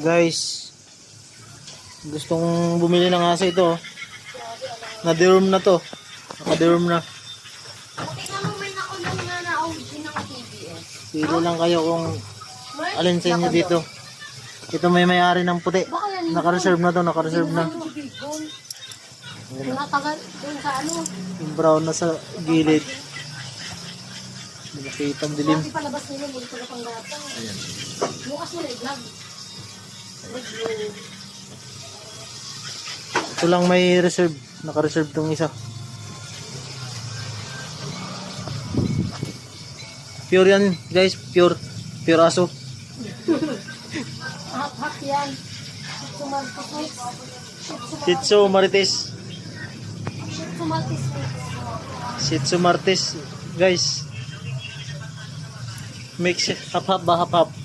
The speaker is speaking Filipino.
Guys, gustong bumili ng aso ito. Na-deworm na to. Naka-deworm na. Tingnan mo, may nakulong na na-OG ng TBS. Pili lang kayo kung alin sa inyo dito. Ito may-ari ng puti. Naka-reserve na to, naka-reserve na. Natagal dun sa ano. Yung brown na sa gilid. Nakita ang dilim. Hindi palabas nila, hindi pala pang gata. Ayan. Bukas nila i-vlog. Ito lang may reserve. Naka-reserve tong isa. Pure yan guys. Pure. Pure aso. Hak-hak yan. Shih Tzu Marites. Sumaltis mix. Shih Tzu Marites. Guys. Mix. Hap-hap ba hap-hap.